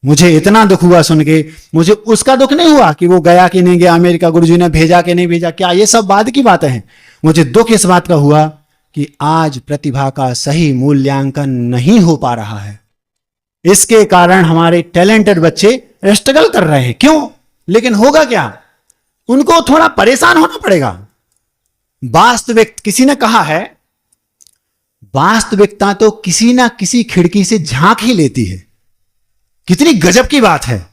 मुझे इतना दुख हुआ सुन के, मुझे उसका दुख नहीं हुआ कि वो गया कि नहीं गया, अमेरिका गुरुजी ने भेजा कि नहीं भेजा, क्या ये सब बाद की बातें हैं। मुझे दुख इस बात का हुआ कि आज प्रतिभा का सही मूल्यांकन नहीं हो पा रहा है। इसके कारण हमारे टैलेंटेड बच्चे स्ट्रगल कर रहे हैं। क्यों? लेकिन होगा क्या? उनको थोड़ा परेशान होना पड़ेगा। वास्तविक, किसी ने कहा है, वास्तविकता तो किसी ना किसी खिड़की से झांक ही लेती है। कितनी गजब की बात है।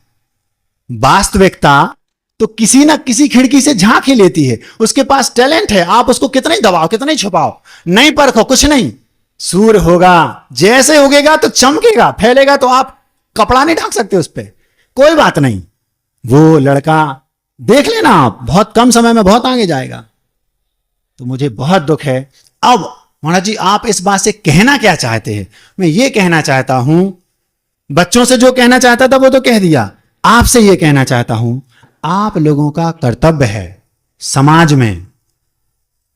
वास्तविकता तो किसी ना किसी खिड़की से झांक ही लेती है। उसके पास टैलेंट है, आप उसको कितना ही दबाओ, कितना ही छुपाओ, नहीं परखो, कुछ नहीं, सूर्य होगा, जैसे उगेगा तो चमकेगा, फैलेगा, तो आप कपड़ा नहीं ढक सकते उस पर, कोई बात नहीं। वो लड़का देख लेना आप, बहुत कम समय में बहुत आगे जाएगा। तो मुझे बहुत दुख है। अब महाराज जी, आप इस बात से कहना क्या चाहते हैं? मैं ये कहना चाहता हूं, बच्चों से जो कहना चाहता था वो तो कह दिया, आपसे ये कहना चाहता हूं, आप लोगों का कर्तव्य है, समाज में,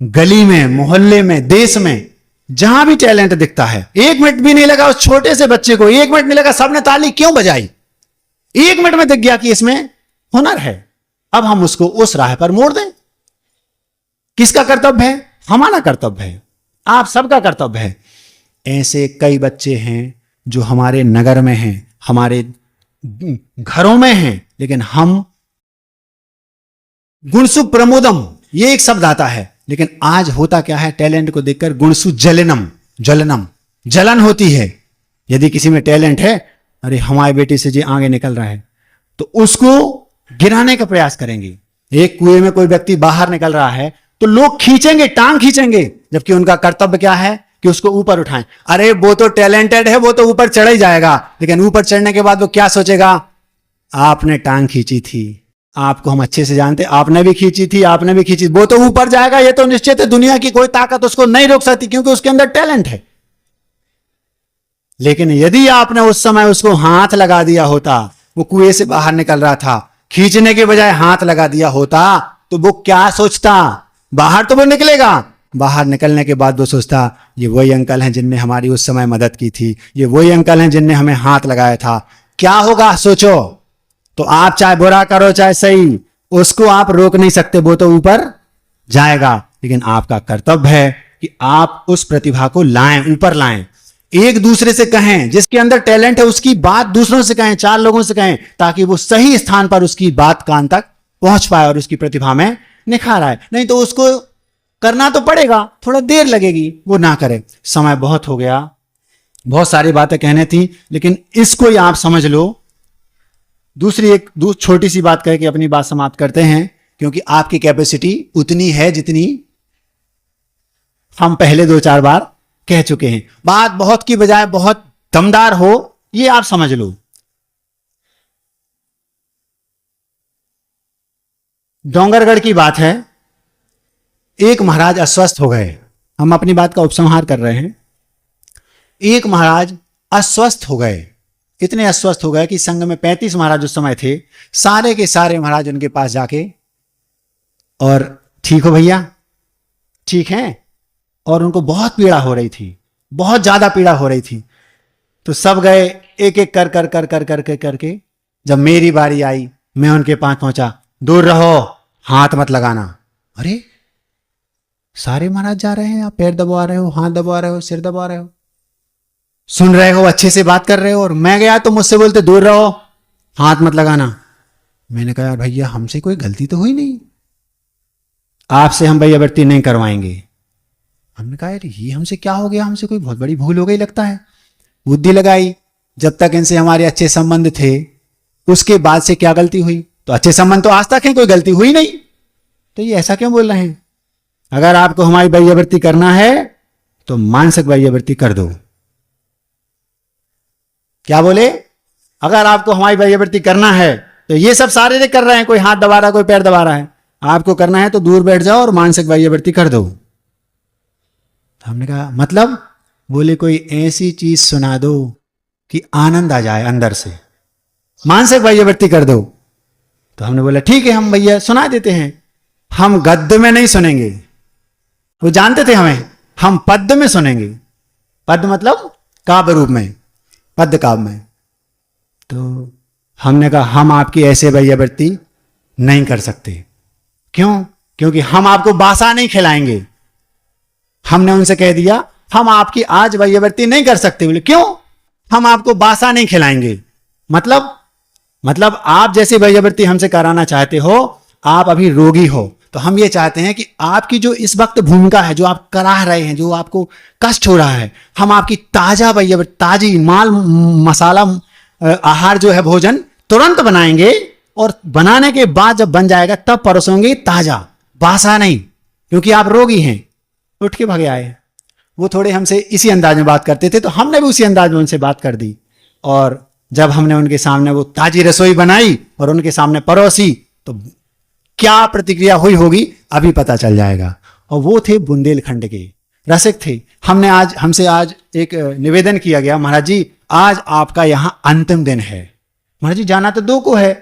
गली में, मोहल्ले में, देश में, जहां भी टैलेंट दिखता है, 1 मिनट भी नहीं लगा उस छोटे से बच्चे को, 1 मिनट नहीं लगा, सबने ताली क्यों बजाई? 1 मिनट में दिख गया कि इसमें हुनर है। अब हम उसको उस राह पर मोड़ दें। किसका कर्तव्य है? हमारा कर्तव्य है, आप सबका कर्तव्य है। ऐसे कई बच्चे हैं जो हमारे नगर में हैं, हमारे घरों में हैं, लेकिन हम गुणसु प्रमोदम, ये एक शब्द आता है, लेकिन आज होता क्या है, टैलेंट को देखकर गुणसु जलन होती है। यदि किसी में टैलेंट है, अरे हमारे बेटे से जी आगे निकल रहा है, तो उसको गिराने का प्रयास करेंगे। एक कुएं में कोई व्यक्ति बाहर निकल रहा है, तो लोग खींचेंगे, टांग खींचेंगे, जबकि उनका कर्तव्य क्या है कि उसको ऊपर उठाएं। अरे वो तो टैलेंटेड है, वो तो ऊपर चढ़ ही जाएगा, लेकिन ऊपर चढ़ने के बाद वो क्या सोचेगा, आपने टांग खींची थी, आपको हम अच्छे से जानते, आपने भी खींची थी, आपने भी खींची, वो तो ऊपर जाएगा, ये तो निश्चित है, दुनिया की कोई ताकत उसको नहीं रोक सकती, क्योंकि उसके अंदर टैलेंट है। लेकिन यदि आपने उस समय उसको हाथ लगा दिया होता, वो कुएं से बाहर निकल रहा था, खींचने के बजाय हाथ लगा दिया होता, तो वो क्या सोचता, बाहर तो वो निकलेगा, बाहर निकलने के बाद वो सोचता ये वही अंकल हैं जिनने हमारी उस समय मदद की थी, ये वही अंकल हैं जिनने हमें हाथ लगाया था। क्या होगा सोचो। तो आप चाहे बुरा करो चाहे सही, उसको आप रोक नहीं सकते, वो तो ऊपर जाएगा, लेकिन आपका कर्तव्य है कि आप उस प्रतिभा को लाएं, ऊपर लाएं। एक दूसरे से कहें, जिसके अंदर टैलेंट है उसकी बात दूसरों से कहें, 4 लोगों से कहें, ताकि वो सही स्थान पर उसकी बात कान तक पहुंच पाए और उसकी प्रतिभा में निखार आए। नहीं तो उसको करना तो पड़ेगा, थोड़ा देर लगेगी, वो ना करे। समय बहुत हो गया, बहुत सारी बातें कहने थी, लेकिन इसको ही आप समझ लो। दूसरी एक छोटी सी बात कह के अपनी बात समाप्त करते हैं, क्योंकि आपकी कैपेसिटी उतनी है जितनी हम पहले 2-4 बार कह चुके हैं। बात बहुत की बजाय बहुत दमदार हो, ये आप समझ लो। डोंगरगढ़ की बात है, एक महाराज अस्वस्थ हो गए, हम अपनी बात का उपसंहार कर रहे हैं। एक महाराज अस्वस्थ हो गए, इतने अस्वस्थ हो गए कि संघ में 35 महाराज उस समय थे, सारे के सारे महाराज उनके पास जाके, और ठीक हो भैया, ठीक है, और उनको बहुत पीड़ा हो रही थी, बहुत ज्यादा पीड़ा हो रही थी। तो सब गए, एक एक कर कर कर कर कर करके, जब मेरी बारी आई, मैं उनके पास पहुंचा, दूर रहो, हाथ मत लगाना। अरे सारे महाराज जा रहे हैं, आप पैर दबा रहे हो, हाथ दबा रहे हो, सिर दबा रहे हो, सुन रहे हो, अच्छे से बात कर रहे हो, और मैं गया तो मुझसे बोलते दूर रहो, हाथ मत लगाना। मैंने कहा यार भैया, हमसे कोई गलती तो हुई नहीं, आपसे हम भैयावृत्ति नहीं करवाएंगे। हमने कहा यार ये हमसे क्या हो गया, हमसे कोई बहुत बड़ी भूल हो गई लगता है। बुद्धि लगाई, जब तक इनसे हमारे अच्छे संबंध थे, उसके बाद से क्या गलती हुई, तो अच्छे संबंध तो आज तक है, कोई गलती हुई नहीं, तो ये ऐसा क्यों बोल रहे हैं। अगर आपको हमारी भैयावृत्ति करना है तो मानसिक भैयावृत्ति कर दो। क्या बोले, अगर आपको हमारी भैयावृत्ति करना है तो ये सब शारीरिक कर रहे हैं, कोई हाथ दबा रहा है, कोई पैर दबा रहा है, आपको करना है तो दूर बैठ जाओ और मानसिक भैयावृत्ति कर दो। हमने कहा मतलब, बोले कोई ऐसी चीज सुना दो कि आनंद आ जाए अंदर से, मानसिक भैयावृत्ति कर दो। तो हमने बोला ठीक है, हम भैया सुना देते हैं, हम गद्य में नहीं सुनेंगे, वो जानते थे हमें, हम पद्य में सुनेंगे। पद्य मतलब काव्य रूप में, पद्य काव्य में। तो हमने कहा हम आपकी ऐसे भैयावृत्ति नहीं कर सकते। क्यों? क्योंकि हम आपको बासा नहीं खिलाएंगे। हमने उनसे कह दिया हम आपकी आज भैयावृत्ति नहीं कर सकते। बोले क्यों? हम आपको बासा नहीं खिलाएंगे। मतलब आप जैसी भैयावृत्ति हमसे कराना चाहते हो, आप अभी रोगी हो, तो हम ये चाहते हैं कि आपकी जो इस वक्त भूमिका है, जो आप करा रहे हैं, जो आपको कष्ट हो रहा है, हम आपकी ताजा भैयावृत्ति, ताजी माल मसाला आहार जो है, भोजन तुरंत बनाएंगे, और बनाने के बाद जब बन जाएगा तब परोसेंगे, ताजा, बासा नहीं, क्योंकि आप रोगी हैं। उठ के भागे आए। वो थोड़े हमसे इसी अंदाज में बात करते थे, तो हमने भी उसी अंदाज में उनसे बात कर दी। और जब हमने उनके सामने वो ताजी रसोई बनाई और उनके सामने परोसी, तो क्या प्रतिक्रिया हुई होगी अभी पता चल जाएगा। और वो थे बुंदेलखंड के, रसिक थे। हमसे आज एक निवेदन किया गया, महाराज जी आज आपका यहां अंतिम दिन है। महाराज जी जाना तो 2 को है,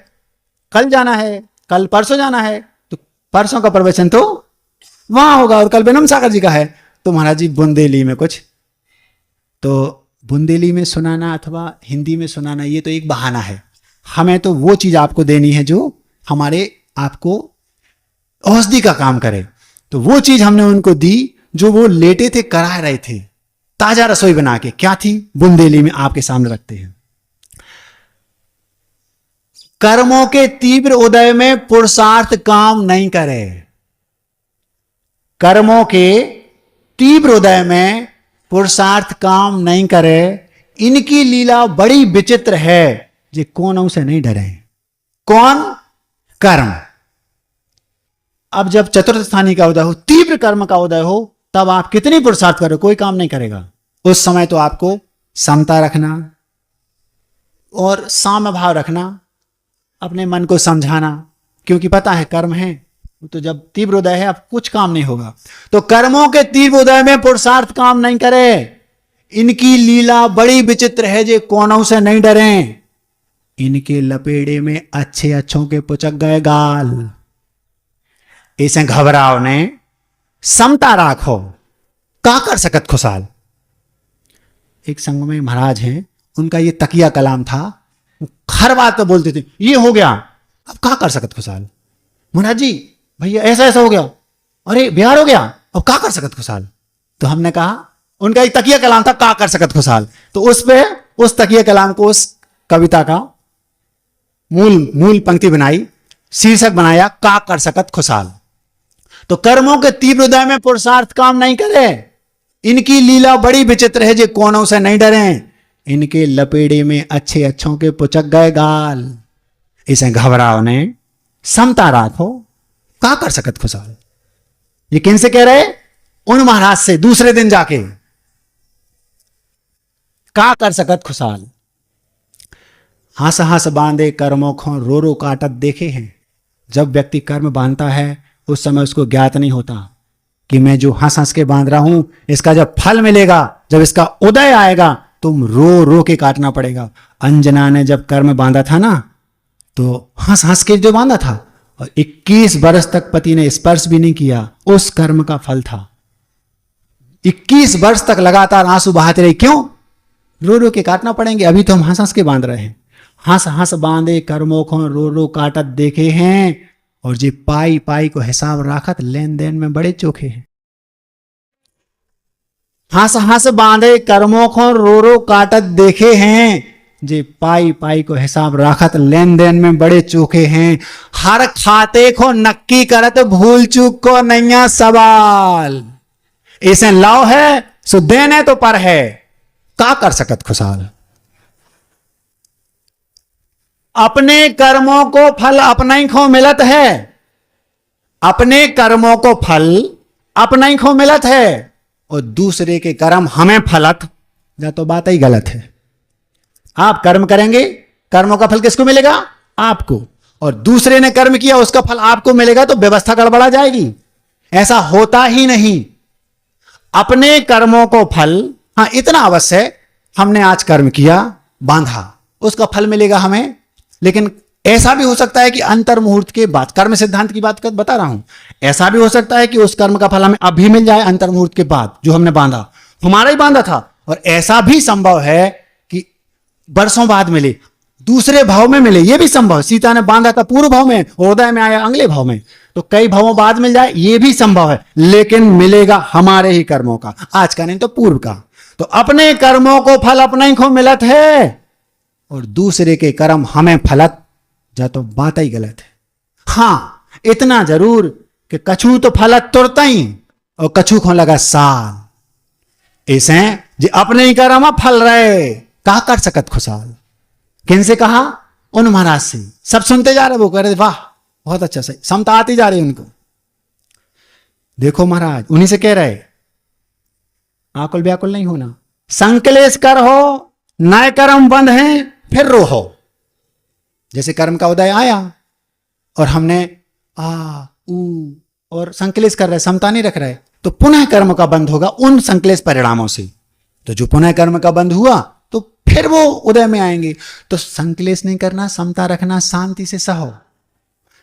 कल जाना है, कल परसों जाना है, तो परसों का प्रवचन तो वहां होगा और कल बेनम सागर जी का है। तो महाराज जी बुंदेली में कुछ, तो बुंदेली में सुनाना अथवा हिंदी में सुनाना ये तो एक बहाना है। हमें तो वो चीज आपको देनी है जो हमारे आपको औषधि का काम करे। तो वो चीज हमने उनको दी जो वो लेटे थे, करा रहे थे, ताजा रसोई बना के। क्या थी? बुंदेली में आपके सामने रखते हैं। कर्मों के तीव्र उदय में पुरुषार्थ काम नहीं करे। कर्मों के तीव्र उदय में पुरुषार्थ काम नहीं करे। इनकी लीला बड़ी विचित्र है, जे कोनों से नहीं डरे। कौन? कर्म। अब जब चतुर्थ स्थानीय का उदय हो, तीव्र कर्म का उदय हो, तब आप कितनी पुरुषार्थ करो, कोई काम नहीं करेगा। उस समय तो आपको समता रखना और साम्य भाव रखना, अपने मन को समझाना, क्योंकि पता है कर्म है तो जब तीव्र उदय है अब कुछ काम नहीं होगा। तो कर्मों के तीव्र उदय में पुरुषार्थ काम नहीं करे। इनकी लीला बड़ी विचित्र है, जे कोनों से नहीं डरे। इनके लपेड़े में अच्छे अच्छों के पुचक गए गाल। इसे घबराओ ने, समता राखो, का कर सकत खुशाल। एक संग में महाराज हैं, उनका ये तकिया कलाम था, हर बात पे बोलते थे ये हो गया, अब का कर सकत खुशाल। महाराज जी भैया ऐसा ऐसा हो गया, अरे बिहार हो गया, अब का कर सकत खुशाल। तो हमने कहा, उनका एक तकिया कलाम था का कर सकत खुशाल, तो उस पे उस तकिया कलाम को, उस कविता का मूल पंक्ति बनाई, शीर्षक बनाया का कर सकत खुशाल। तो कर्मों के तीव्र उदय में पुरुषार्थ काम नहीं करे। इनकी लीला बड़ी विचित्र है, जे कोनों से नहीं डरे। इनके लपेड़े में अच्छे अच्छों के पुचक गए गाल। इसे घबराओ ने, समता राखो, का कर सकत खुशाल। ये किन से कह रहे? उन महाराज से दूसरे दिन जाके, का कर सकत खुशाल। हंस हंस बांधे कर्मों को रो रो काटत देखे हैं। जब व्यक्ति कर्म बांधता है उस समय उसको ज्ञात नहीं होता कि मैं जो हंस हंस के बांध रहा हूं, इसका जब फल मिलेगा, जब इसका उदय आएगा, तुम रो रो के काटना पड़ेगा। अंजना ने जब कर्म बांधा था ना, तो हंस हंस के जो बांधा था, और 21 वर्ष तक पति ने स्पर्श भी नहीं किया, उस कर्म का फल था। 21 वर्ष तक लगातार आंसू बहाते रही। क्यों? रो रो के काटना पड़ेंगे। अभी तो हम हंस हंस के बांध रहे हैं। हंस हंस बांधे कर्मों को रो रो काटत देखे हैं, और जे पाई पाई को हिसाब राखत लेन देन में बड़े चोखे हैं। हंस हंस बांधे कर्मों को रो रो काटत देखे हैं, जे पाई पाई को हिसाब राखत लेन देन में बड़े चोखे हैं। हर खाते को नक्की करत भूल चूक को नैया सवाल। इसे लाओ है सो देने तो पर है, का कर सकत खुशाल। अपने कर्मों को फल अपना ही खो मिलत है। अपने कर्मों को फल अपना ही खो मिलत है, और दूसरे के कर्म हमें फलत, या तो बात ही गलत है। आप कर्म करेंगे, कर्मों का फल किसको मिलेगा? आपको। और दूसरे ने कर्म किया, उसका फल आपको मिलेगा, तो व्यवस्था गड़बड़ा जाएगी। ऐसा होता ही नहीं। अपने कर्मों को फल, हाँ इतना अवश्य है, हमने आज कर्म किया, बांधा, उसका फल मिलेगा हमें। लेकिन ऐसा भी हो सकता है कि अंतर मुहूर्त के बाद, कर्म सिद्धांत की बात बता रहा हूं, ऐसा भी हो सकता है कि उस कर्म का फल हमें अभी मिल जाए, अंतर मुहूर्त के बाद, जो हमने बांधा, हमारा ही बांधा था। और ऐसा भी संभव है कि वर्षों बाद मिले, दूसरे भाव में मिले, यह भी संभव है। सीता ने बांधा था पूर्व भाव में, उदय में आया अगले भाव में, तो कई भावों बाद मिल जाए, यह भी संभव है। लेकिन मिलेगा हमारे ही कर्मों का, आज का नहीं तो पूर्व का। तो अपने कर्मों को फल अपने ही को मिलत है, और दूसरे के कर्म हमें फलत, जा तो बात ही गलत है। हां इतना जरूर कि कछू तो फलत तुरत ही, और कछू को लगा साल। इसे जो अपने ही कर्म फल रहे, का कर सकत खुशाल। किन से कहा? उन महाराज से। सब सुनते जा रहे, वो कह रहे वाह बहुत अच्छा, सही, समता आती जा रही उनको। देखो महाराज उन्हीं से कह रहे, आकुल व्याकुल नहीं होना। संकलेश कर हो, नए कर्म बंद हैं, फिर रो हो। जैसे कर्म का उदय आया और हमने आ ऊ और संकलेश कर रहे, समता नहीं रख रहे, तो पुनः कर्म का बंद होगा उन संकलेश परिणामों से। तो जो पुनः कर्म का बंद हुआ तो फिर वो उदय में आएंगे। तो संकलेश नहीं करना, समता रखना, शांति से सहो।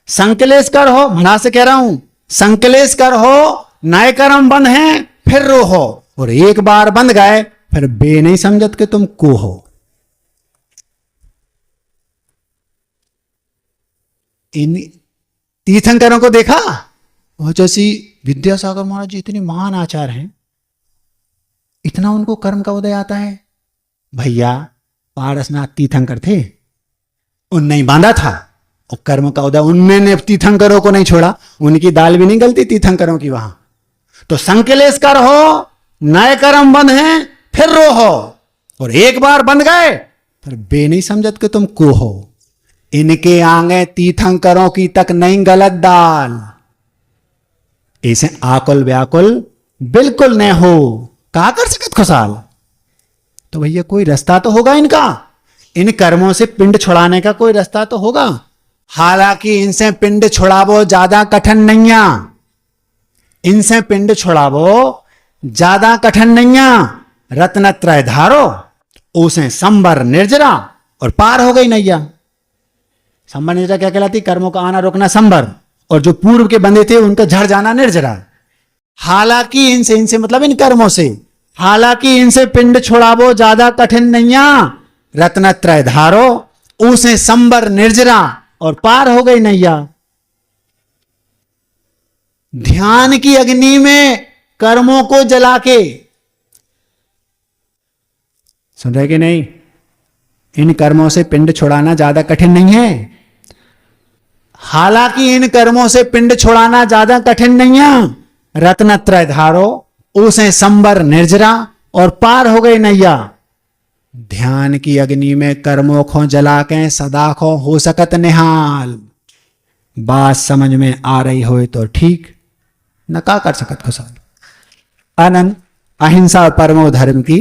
संकलेश कर हो, मना से कह रहा हूं, संकलेश कर हो, नए कर्म बंद हैं, फिर रो हो। और एक बार बंद गए फिर बे नहीं समझत कि तुम को हो। इन तीर्थंकरों को देखा, और जैसी विद्यासागर महाराज जी इतने महान आचार्य हैं, इतना उनको कर्म का उदय आता है। भैया पारसनाथ तीर्थंकर थे, उनने ही बांधा था, और कर्म का उदय उनने तीर्थंकरों को नहीं छोड़ा, उनकी दाल भी नहीं गलती तीर्थंकरों की वहां। तो संकलेश कर हो, नए कर्म बंद हैं, फिर रो हो। और एक बार बंद गए फिर बे नहीं समझत कि तुम को हो। इनके आगे तीर्थंकरों की तक नहीं गलत दाल। ऐसे आकुल व्याकुल बिल्कुल न हो, का कर सकत खुशाल। तो भैया कोई रास्ता तो होगा इनका, इन कर्मों से पिंड छुड़ाने का कोई रास्ता तो होगा। हालांकि इनसे पिंड छुड़ावो ज्यादा कठिन नहीं है, इनसे पिंड छुड़ावो ज्यादा कठिन नहीं है। रत्नत्रय धारो उसे संबर निर्जरा और पार हो गई नैया। संबर निर्जरा क्या कहलाती? कर्मों का आना रोकना संबर, और जो पूर्व के बंधे थे उनका झड़ जाना निर्जरा। हालांकि इनसे मतलब इन कर्मों से, हालांकि इनसे पिंड छुड़ावो ज्यादा कठिन नहीं है। रत्नत्रय धारो उसे संबर निर्जरा और पार हो गई नैया। ध्यान की अग्नि में कर्मों को जला के, सुन रहे कि नहीं? इन कर्मों से पिंड छुड़ाना ज्यादा कठिन नहीं है। हालांकि इन कर्मों से पिंड छुड़ाना ज्यादा कठिन नहीं है। रत्नत्रय धारो उसे संबर निर्जरा और पार हो गई नैया। ध्यान की अग्नि में कर्मों को जला के सदा को हो सकत निहाल। बात समझ में आ रही हो तो ठीक, न का कर सकत खुशाल। अनंत अहिंसा परमो धर्म की